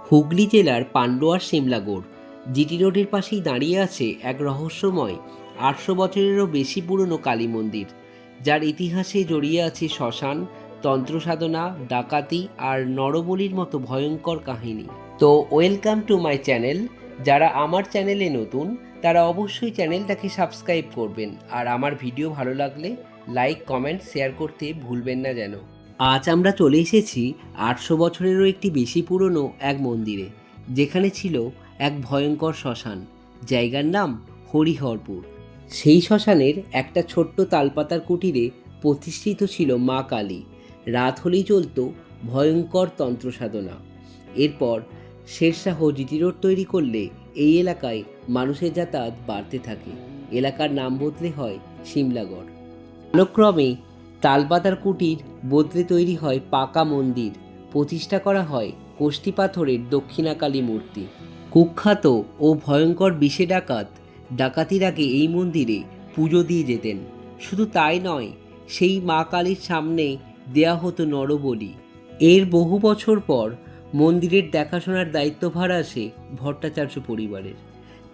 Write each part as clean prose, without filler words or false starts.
হুগলি জেলার পান্ডুয়ার সিমলাগড় জিটি রোডের পাশেই দাঁড়িয়ে আছে এক রহস্যময় 800 বছরেরও বেশি পুরনো কালী মন্দির, যার ইতিহাসে জড়িয়ে আছে শ্মশান, তন্ত্রসাধনা, ডাকাতি আর নরবলির মতো ভয়ঙ্কর কাহিনী। তো ওয়েলকাম টু মাই চ্যানেল। যারা আমার চ্যানেলে নতুন তারা অবশ্যই চ্যানেলটাকে সাবস্ক্রাইব করবেন, আর আমার ভিডিও ভালো লাগলে লাইক, কমেন্ট, শেয়ার করতে ভুলবেন না যেন। আজ আমরা চলে এসেছি 800 বছরেরও একটি বেশি পুরনো এক মন্দিরে, যেখানে ছিল এক ভয়ঙ্কর শ্মশান। জায়গার নাম হরিহরপুর। সেই শ্মশানের একটা ছোট্ট তালপাতার কুটিরে প্রতিষ্ঠিত ছিল মা কালী। রাত হলেই চলত ভয়ঙ্কর তন্ত্রসাধনা। এরপর শেরশাহ জিটি রোড তৈরি করলে এই এলাকায় মানুষের যাতায়াত বাড়তে থাকে। এলাকার নাম বদলে হয় সিমলাগড়। কালক্রমে তালপাতার কুটির বদলে তৈরি হয় পাকা মন্দির। প্রতিষ্ঠা করা হয় কষ্টি পাথরের দক্ষিণাকালী মূর্তি। কুখ্যাত ও ভয়ঙ্কর বিষে ডাকাতির আগে এই মন্দিরে পুজো দিয়ে যেতেন। শুধু তাই নয়, সেই মা কালীর সামনে দেয়া হতো নরবলি। এর বহু বছর পর মন্দিরের দেখাশোনার দায়িত্বভার আসে ভট্টাচার্য পরিবারের।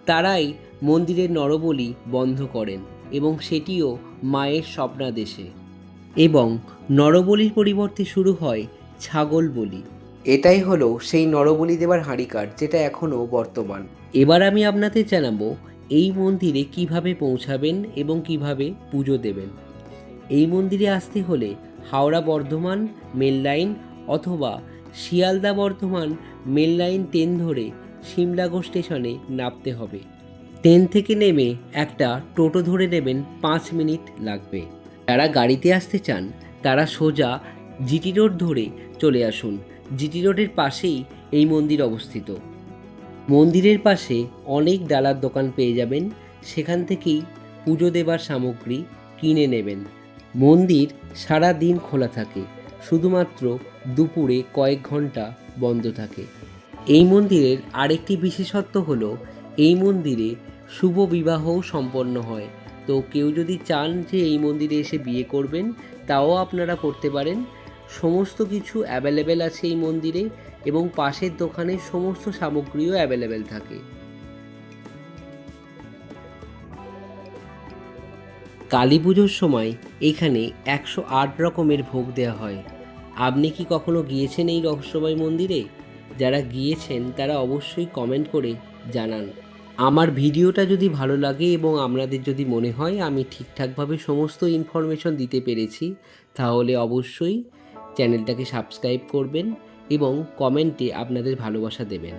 তারাই মন্দিরের নরবলি বন্ধ করেন এবং সেটিও মায়ের স্বপ্নাদেশে। এবং নরবলির পরিবর্তে শুরু হয় ছাগল বলি। এটাই হলো সেই নরবলি দেবার হাঁড়িকাঠ, যেটা এখনও বর্তমান। এবার আমি আপনাদের জানাবো এই মন্দিরে কিভাবে পৌঁছাবেন এবং কিভাবে পুজো দেবেন। এই মন্দিরে আসতে হলে হাওড়া বর্ধমান মেল লাইন অথবা Sealdah Bardhaman mail line train ধরে সিমলাগড় স্টেশনে নামতে হবে। ট্রেন থেকে নেমে একটা টোটো ধরে নেবেন, 5 মিনিট লাগবে। যারা গাড়িতে আসতে চান তারা সোজা জিটি রোড ধরে চলে আসুন। জিটি রোডের পাশেই এই মন্দির অবস্থিত। মন্দিরের পাশে অনেক ডালার দোকান পেয়ে যাবেন, সেখান থেকেই পুজো দেবার সামগ্রী কিনে নেবেন। মন্দির সারা দিন খোলা থাকে, শুধুমাত্র দুপুরে কয়েক ঘন্টা বন্ধ থাকে। এই মন্দিরের আরেকটি বিশেষত্ব হলো এই মন্দিরে শুভ বিবাহও সম্পন্ন হয়। তো কেউ যদি চান যে এই মন্দিরে এসে বিয়ে করবেন, তাও আপনারা করতে পারেন। সমস্ত কিছু অ্যাভেলেবেল আছে এই মন্দিরে, এবং পাশের দোকানে সমস্ত সামগ্রীও অ্যাভেলেবেল থাকে। কালী পুজোর সময় এখানে 108 রকমের ভোগ দেওয়া হয়। আপনি কি কখনো গিয়েছেন এই রহস্যময় মন্দিরে? যারা গিয়েছেন তারা অবশ্যই কমেন্ট করে জানান। আমার ভিডিওটা যদি ভালো লাগে এবং আপনাদের যদি মনে হয় আমি ঠিকঠাকভাবে সমস্ত ইনফরমেশন দিতে পেরেছি, তাহলে অবশ্যই চ্যানেলটাকে সাবস্ক্রাইব করবেন এবং কমেন্টে আপনাদের ভালোবাসা দেবেন।